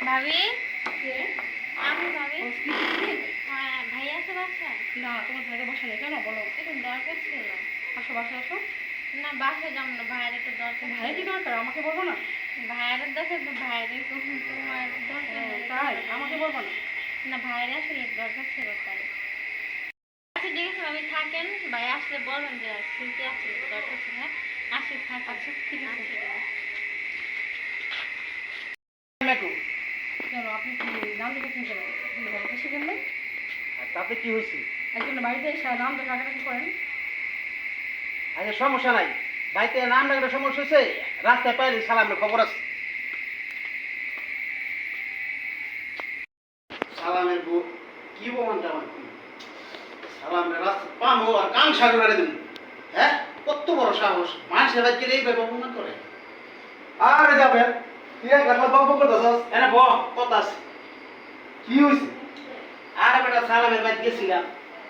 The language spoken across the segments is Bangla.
ভাবি আমি ভাবি ভাইয়া আছে বাসায়? না, তোমার ভাইকে বসা নেই কেন বলো? একটু দরকার ছিল। আসো বাসায় আসো। না বাসায় যাবো না, ভাইয়ের একটু দরকার। ভাইয়ের কি দরকার আমাকে বলবো না? ভাইয়ের দরকার তো ভাইয়ের তোমার দরকার নেই। তাই আমাকে বলবো না? না ভাইয়ের আসলে দরকার ছিল তাই। আচ্ছা ঠিক আছে ভাবি থাকেন, ভাই আসলে বলবেন যে শুনতে আসছিল দরকার ছিল। হ্যাঁ আসি থাক। আচ্ছা ঠিক আছে। কেন আপনি কি নাম দেখেছেন কেন? আপনি ঘরে শিখেন নাই? তাতে কি হয়েছে? একজন বাড়িতে এসে নাম তো ডাকাডাকি করেন। আচ্ছা সমস্যা নাই, বাড়িতে নাম ডাকলে সমস্যা হয়েছে, রাস্তায় পাইলে সালামের খবর আছে। সালামের বউ কি বলতে আমার সালামের রাস্তা পামো আর কান সাগরে দেবো। হ্যাঁ কত বড় সাহস, মানুষের বাড়িতে এইভাবে অপমান করে। আরে যাবে তুই এক লাখ বক করতেছস এনে ব কথা আছে। কি হইছে? আরে বেটা সালামের বাড়িতে গেছিলাম,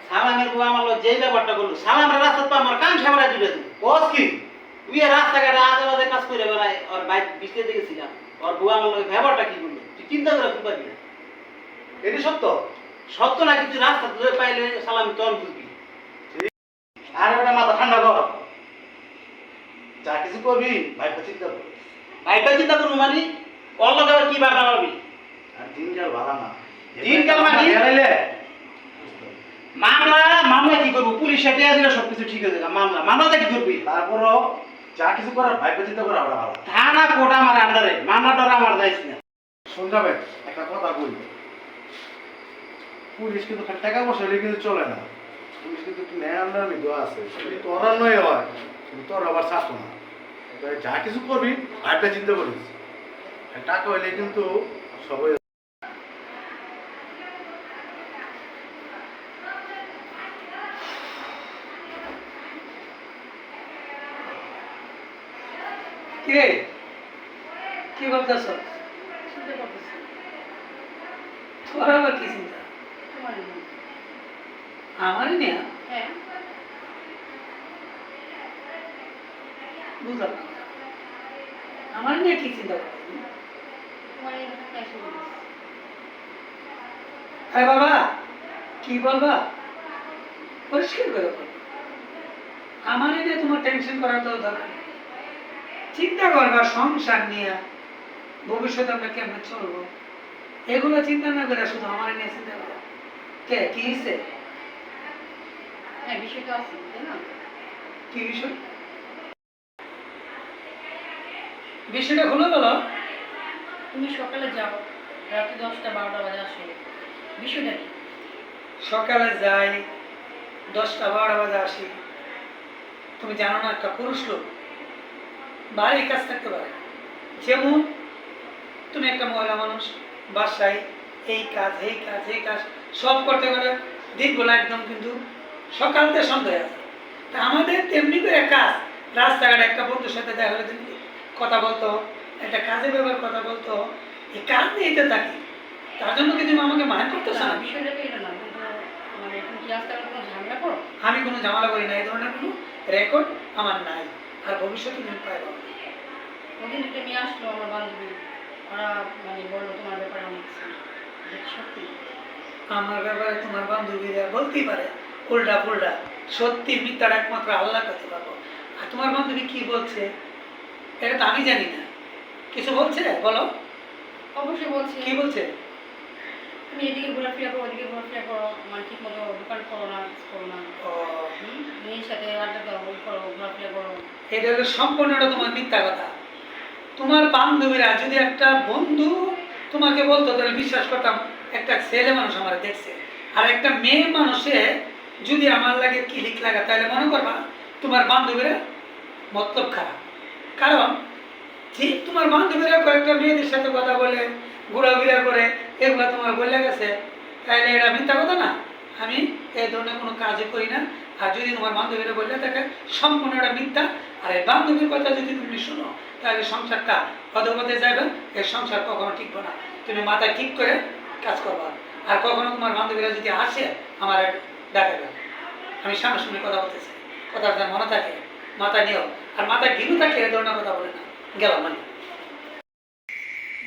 সালামের বউ আমার যে ব্যাপারটা করলো, সালামের রাস্তা পা আমার কান সাগরে দিবে। বস কি তুই রাস্তাঘাটে আজে বাজে কাজ করে বেড়ায়, ওর বাইক বিচতে দেখেছিলাম, ওর বউ আমার লোক ব্যাপারটা কি করলো তুই চিন্তা করে খুব পারবি না। এটি সত্য? সত্য নাকি তুই রাস্তা ধরে পাইলে সালাম তখন বুঝবি। আরে বেটা মাথা ঠান্ডা কর, যা কিছু করবি ভাইটা চিন্তা কর। ভাইটা চিন্তা করবো মানে ওর লোক আবার কি বাধা পাবি? আর দিনকাল ভালো না, দিনকাল মানে? এড়াইলে মামলা মামলা কি করবো, পুলিশ সেটে দিলে সবকিছু ঠিক হয়ে যাবে। মামলা মামলাটা কি করবি? তারপরও যা কিছু করার ভাইটা চিন্তা করা আমরা ভালো। থানা কোর্ট আমার আন্ডারে, মামলাটা আমার যাইছি না। শোন যাবে একটা কথা বলি, পুলিশ কিন্তু খালি টাকা পয়সা হলে কিন্তু চলে না, পুলিশ কিন্তু একটু ন্যায় আন্ডার মধ্যে আছে। যদি তোরা নয় হয় কিন্তু তোর আবার ছাড়তো না। তাই যা কিছু করবি ভাইটা চিন্তা করিস, আর টাকা হইলে কিন্তু সবাই। কিরে কি বলতেছ? চিন্তা করতেছি তোর আবার কি চিন্তা? তোমার নিয়ে। আমারই নিয়ে? হ্যাঁ বুঝলাম না, আমার নিয়ে কি চিন্তা করছিস? তোমার এই কথা এসে বলিস। আরে বাবা কি বলবা, পরিষ্কার করে বল। আমার নিয়ে তোমার টেনশন করার তো দরকার নেই। চিন্তা করবা সংসার নিয়ে, ভবিষ্যতে আমরা কেমন চলবো, এগুলো চিন্তা না করে শুধু আমার নিয়ে চিন্তা করো। কে কি হয়েছে? হ্যাঁ বিষয়টা আছে তাই না? কি বিষয়? বিষয়টা খুলে বলো। তুমি সকালে যাও, রাতে 10টা-12টা বাজে আসো, বিষয়টা কি? সকালে যাই, 10টা-12টা বাজে আসি। তুমি জানো না একটা পুরুষ লোক বাড়ির কাজ থাকতে পারে, যেমন তুমি একটা মহিলা মানুষ বাসায় এই কাজ এই কাজ এই কাজ সব করতে পারে, দিনগুলো একদম কিন্তু সকাল থেকে সন্ধ্যা আছে। তা আমাদের তেমনি করে কাজ, রাস্তাঘাটে একটা বন্ধুর সাথে দেখা হলে তুমি কথা বলতো, একটা কাজের ব্যাপার কথা বলতো, এই কাজ নিয়ে তো থাকি। তার জন্য কি তুমি আমাকে মাইন্ড করতেছো না? বিষয়টা তো এটা না, কিন্তু মানে তুমি কি রাস্তায় কোনো ঝামেলা করো? আমি কোনো ঝামেলা করি না, এই ধরনের কোনো রেকর্ড আমার নাই, আর ভবিষ্যতে তুমি পাইবা না। ওদিন দুটো মেয়ে আসলো আমার বান্ধবী, ওরা মানে বললো তোমার ব্যাপারে অনেক কিছু। এটা কি সত্যি? আমার ব্যাপারে তোমার বান্ধবীরা বলতেই পারে উল্টা ফুল্টা, সত্যি মিথ্যাটা একমাত্র আল্লাহ করতে পারবো। আর তোমার বান্ধবী কি বলছে এটা তো আমি জানি না, কিছু বলছে বলো। অবশ্যই বলছি। কি বলছে? তুমি এদিকে ঘোরাফেরা করো, ওদিকে ঘোরাফেরা করো, মানে ঠিক মতো দোকান করো না, করো না, ও, মেয়ের সাথে আড্ডা দাও, ওই করো, ঘোরাফেরা করো। এটা হলো সম্পূর্ণটা তোমার মিথ্যা কথা। তোমার বান্ধবীরা যদি একটা বন্ধু তোমাকে বলতো তাহলে বিশ্বাস করতাম একটা ছেলে মানুষ আমার দেখছে, আর একটা মেয়ে মানুষে যদি আমার লাগে কিলিক লাগা তাহলে মনে করবা তোমার বান্ধবীরা মতলব খারাপ। কারণ ঠিক তোমার বান্ধবীরা কয়েকটা মেয়েদের সাথে কথা বলে ঘোরাফেরা করে এগুলো তোমার বলে গেছে, তাহলে এটা মিথ্যা কথা না? আমি এই ধরনের কোনো কাজই করি না। আর যদি তোমার বান্ধবীরা বললে থাকে সম্পূর্ণ এটা মিথ্যা, আর এই বান্ধবীর কথা যদি তুমি শুনো তাহলে সংসারটা অধপথে যাবে, এই সংসার কখনো টিকবো না। তুমি মাথায় ঠিক করে কাজ করবা, আর কখনো তোমার বান্ধবীরা যদি আসে আমার ডাকাবে। আমি সামনাসামনি কথা বলতে চাই, কথাটা মনে থাকে মাথায় নিও, আর মাথায় ঢিলু থাকে এই ধরনের কথা বলে না। গেলাম মানে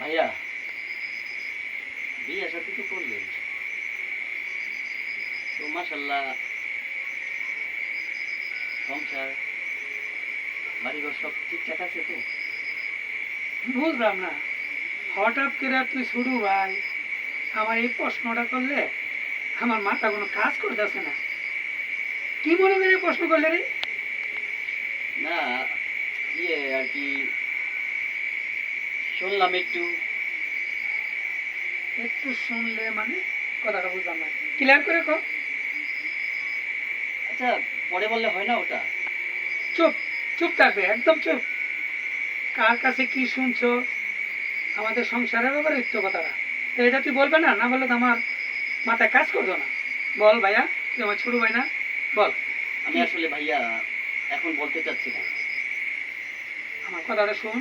ভাইয়া বিয়ে সাথে তো করলেন, তো মাশাল্লাহ সংসার বাড়িঘর সব ঠিকঠাক আছে তো? বুঝলাম না, হঠাৎ করে তুই শুরু ভাই আমার এই প্রশ্নটা করলে আমার মাথা কোনো কাজ করতেছে না। কি মনে করে প্রশ্ন করলে রে? না ইয়ে আর কি, শুনলাম একটু। একটু শুনলে মানে কথাটা বুঝলাম না, ক্লিয়ার করে কর। আচ্ছা পরে বললে হয় না ওটা? চুপ, চুপ থাকবে, একদম চুপ। কার কাছে কি শুনছো আমাদের সংসারের ব্যাপারে একটু কথাটা, তো এটা তুই বলবে না, না বললে তো আমার মাথায় কাজ করতো না। বল ভাইয়া, তুই আমার ছোট ভাই না, বল। আমি আসলে ভাইয়া এখন বলতে চাচ্ছি না। আমার কথাটা শোন,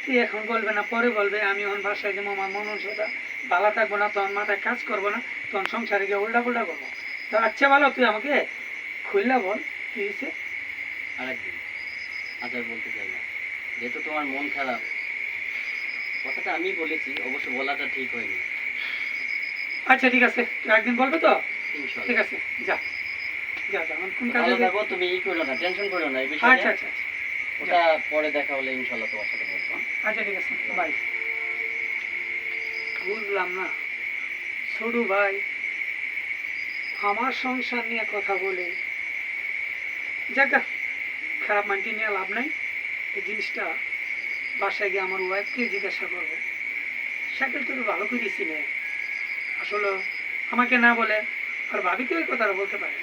তুই এখন বলবে না, পরে বলবে। আমি এখন বাসায় যাবো, আমার মন সেটা ভালো থাকবো না, তখন মাথায় কাজ করবো না, তখন সংসারে গিয়ে উল্টা পুল্টা করবো। তো আচ্ছা ভালো, তুই আমাকে খুললা বল কি হয়েছে। আরেকদিন আজ আর বলতে চাই না, যেহেতু তোমার মন খারাপ। কথাটা আমি বলেছি, অবশ্য বলাটা ঠিক হয়নি। আচ্ছা ঠিক আছে, তুই একদিন বলবে তো? ইনশাল্লাহ। ঠিক আছে, যা যা যা, আমার কোন কাজে ভালো যাই। থাকো, তুমি ই করো না, টেনশন করো না এই বিষয়ে। আচ্ছা আচ্ছা আচ্ছা, ওটা পরে দেখা হলে ইনশাল্লাহ তোমার সাথে বলবো। আচ্ছা ঠিক আছে, বাই। বুঝলাম না ছোট ভাই আমার সংসার নিয়ে কথা বলে, যাক খারাপ মানটি নিয়ে লাভ নাই। এই জিনিসটা বাসায় গিয়ে আমার ওয়াইফকে জিজ্ঞাসা করবো। সাইকেল তো ভালো করেছি নে, আসলে আমাকে না বলে আর ভাবিকে ওই কথাটা বলতে পারে।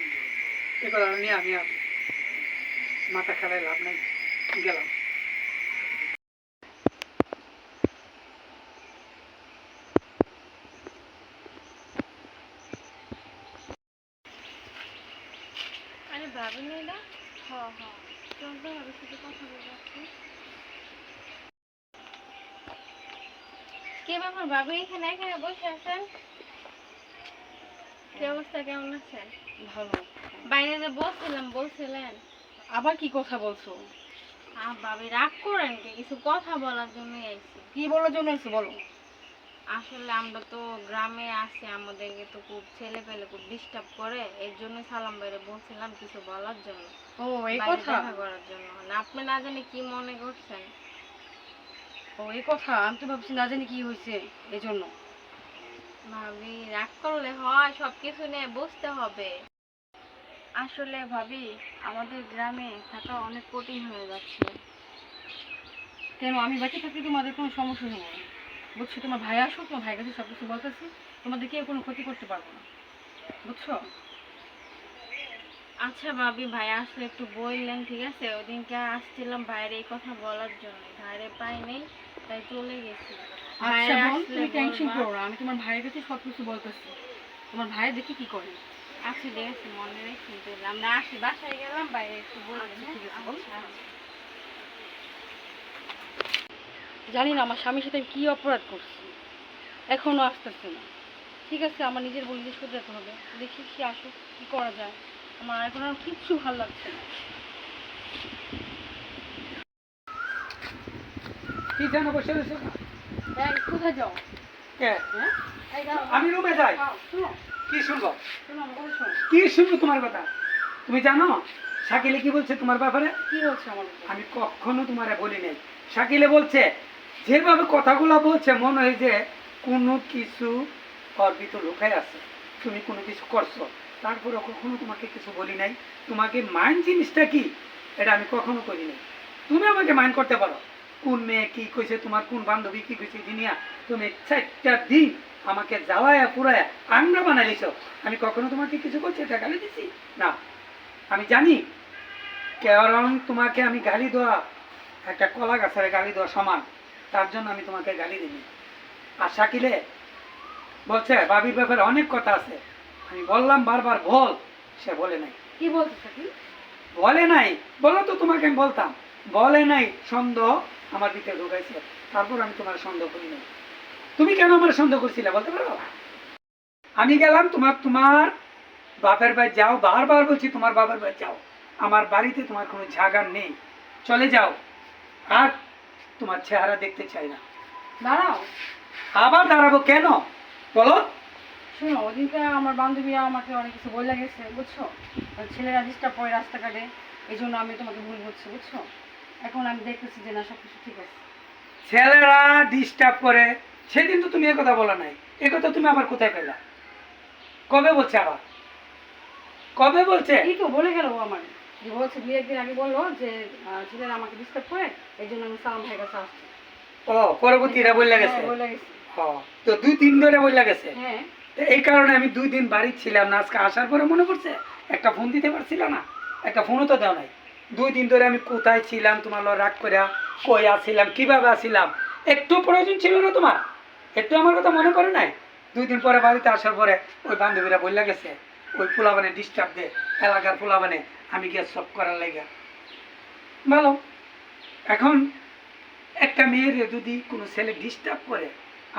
এই কথাটা নিয়ে আমি আর মাথা খেলায় লাভ নাই, গেলাম। আরে ভাবি নেই না? হ্যাঁ হ্যাঁ, চল তো ভাবির সাথে কথা বলে আসি। কি ব্যাপার ভাবি, এখানে এখানে বসে আছেন? কি অবস্থা, কেমন আছেন? ভালো। বাইরে যে বলছিলাম, বলছিলেন। আবার কি কথা বলছো? ভাবি রাগ করেন কি? কিছু কথা বলার জন্যই আইছি। কি বলার জন্য এসে বলো। আসলে আমরা তো গ্রামে আছি, আমাদেরকে তো খুব ছেলে পেলে খুব ডিস্টার্ব করে, এর জন্য সালাম বাইরে বলছিলাম কিছু বলার জন্য। ও এই বাইরে কথা। দেখা করার জন্য না, আপনি না জানি কি মনে করছেন। ও এই কথা, আমি তো ভাবছি না জানি কি হয়েছে এই জন্য। ভাবি রাগ করলে হয়? সবকিছু নিয়ে বুঝতে হবে। আসলে ভাবি আমাদের গ্রামে থাকা অনেক কঠিন হয়ে যাচ্ছে। কেন, আমি বেঁচে থাকলে তোমাদের কোনো সমস্যা নেই, বুঝছো? তোমার ভাই আসো, তোমার ভাইয়ের কাছে সব কিছু বলতেছি, তোমাদের কেউ কোনো ক্ষতি করতে পারবো না, বুঝছো? আচ্ছা ভাবি, ভাই আসলে একটু বললেন, ঠিক আছে? ওদিনকে আসছিলাম ভাইয়ের এই কথা বলার জন্য, ভাইরে পাই নেই তাই চলে গেছি। আচ্ছা ভাইয়ের বোন, আসলে তুমি টেনশন বলবা। করো না, আমি তোমার ভাইয়ের কাছে সব কিছু বলতেছি, তোমার ভাই দেখি কি করে। আচ্ছা ঠিক আছে, মনে রেখে দিলাম। আমরা আসি, বাসায় গেলাম, বাইরে একটু বলবেন। আচ্ছা, ঠিক আছে, বল। আচ্ছা। জানি না আমার স্বামীর সাথে আমি কি অপরাধ করছি, এখনো আসতেছে না। ঠিক আছে, আমার নিজের বই নিজে শুধরাতে হবে, দেখি সে আসো কি করা যায়। আমার এখন আর কিচ্ছু ভালো লাগছে না। কি জানো বসে রয়েছো? এই, কোথায় যাও? কে? হ্যাঁ, এই দাঁড়াও। আমি রুমে যাই। শোনো, কি শুনবো? শোনো, আমার কথা শোনো। কি শুনবো তোমার কথা? তুমি জানো শাকিলে কি বলছে তোমার ব্যাপারে? কি বলছো আমার উপর? আমি কখনো তোমারে বলি নাই। শাকিলে বলছে, যেভাবে কথাগুলো বলছে মনে হয় যে কোনো কিছু ওর ভিতর লুকায় আছে, তুমি কোনো কিছু করছো। তারপরে কখনো তোমাকে কিছু বলি নাই। তোমাকে মাইন্ড জিনিসটা কি এটা আমি কখনো করি নাই। তুমি আমাকে মাইন্ড করতে পারো, কোন মেয়ে কি কইছে, তোমার কোন বান্ধবী কি কইছে দিনিয়া, তুমি 4টা দিন আমাকে জ্বালায়া পুরায়া আংরা বানাইছ। আমি কখনো তোমাকে কিছু করছি এটা গালি দিছি না। আমি জানি কারণ তোমাকে আমি গালি দেওয়া একটা কলা গাছের গালি দেওয়া সমান, তার জন্য আমি তোমাকে গালি দিই। আর শাকিলে বলছে ভাবির ব্যাপারে অনেক কথা আছে, আমি বললাম বারবার বল, সে বলে নাই। কি বলছো সাকি? বলে নাই, বলো তো তোমাকে আমি বলতাম, বলে নাই। সন্দেহ আমার ভিতরে ঢুকাইছে, তারপর আমি তোমার সন্দেহ করি নাই। তুমি কেন আমার সন্দেহ করছিলে বলতে পারো? আমি গেলাম তোমার বাপের বাড়ি যাও, বারবার বলছি তোমার বাপের বাড়ি যাও, আমার বাড়িতে তোমার কোনো জায়গা নেই, চলে যাও। আর তোমার চেহারা দেখতে চাই না। দাঁড়াও। আবার দাঁড়াবো কেন? বলো। শোনো, ওদিনকে আমার বান্ধবীরা আমাকে অনেক কিছু বলে গেছে, বুঝছো? আর ছেলেরা ডিস্টার্ব করে রাস্তাঘাটে, এই জন্য আমি তোমাকে ভুল বলছি, বুঝছো? এখন আমি দেখতেছি যে না, সব কিছু ঠিক আছে। ছেলেরা ডিস্টার্ব করে, সেদিন তো তুমি একথা বলো নাই, একথা তুমি আবার কোথায় পেলা? কবে বলছে আবার? কবে বলছে? এই তো বলে গেল ও আমার, যে বলছে 2-1 দিন আগে বললো যে ছেলেরা আমাকে ডিস্টার্ব করে, এই জন্য আমি সালাম ভাইয়ের কাছে আসছি। ও পরবর্তী এটা বললে গেছে? হ্যাঁ, বলে গেছে। তো 2-3 ধরে বললে গেছে। হ্যাঁ। তো এই কারণে আমি 2 দিন বাড়ি ছিলাম না, আজকে আসার পরে মনে পড়ছে একটা ফোন দিতে পারছিল না, একটা ফোনও তো দেওয়া নাই। 2 দিন ধরে আমি কোথায় ছিলাম, তোমার লগে রাগ করে কই আসছিলাম, কিভাবে আসছিলাম, একটু প্রয়োজন ছিল না তোমার? একটু আমার কথা মনে করে নাই? 2 দিন পরে বাড়িতে আসার পরে ওই বান্ধবীরা বললে গেছে ওই পোলাবানে ডিস্টার্ব দে, এলাকার পোলাবানে, আমি গিয়ে সব করার লাগা। ভালো, এখন একটা মেয়ের যদি কোনো ছেলে ডিস্টার্ব করে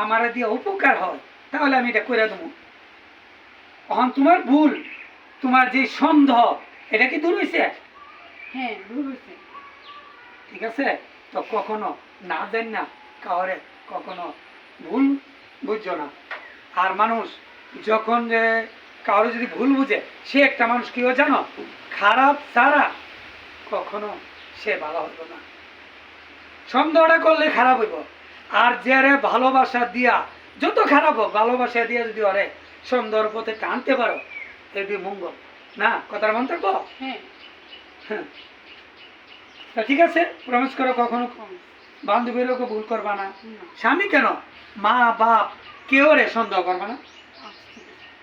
আমার দিয়ে উপকার হয়, তাহলে আমি এটা করে দেবো। এখন তোমার ভুল, তোমার যে সন্দেহ, এটা কি দূর হয়েছে? হ্যাঁ, দূর হয়েছে। ঠিক আছে, তো কখনো না দেন না কাউরে, কখনো ভুল বুঝছো না। আর মানুষ যখন যে কারো যদি ভুল বুঝে, সে একটা মানুষ কিও জানো, খারাপ ছাড়া কখনো সে ভালো হইব না। সন্দেহটা করলে খারাপ হইব। আর যারে ভালোবাসা দিয়া, যত খারাপ হোক, ভালোবাসা দিয়া যদি ওরে সুন্দর পথে টানতে পারো, এটি মঙ্গল না? কথার মন্তব্য। হ্যাঁ। হ্যাঁ, তা ঠিক আছে, প্রমিস করো কখনো বান্ধবীরও ভুল করবা না। স্বামী কেন, মা বাপ কেউ রে সন্দেহ করবে না।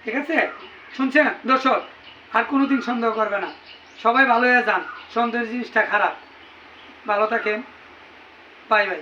ঠিক আছে, শুনছেন দর্শক? আর কোনোদিন সন্দেহ করবে না। সবাই ভালো হয়ে যান, সন্দেহের জিনিসটা খারাপ। ভালো থাকেন, বাই বাই।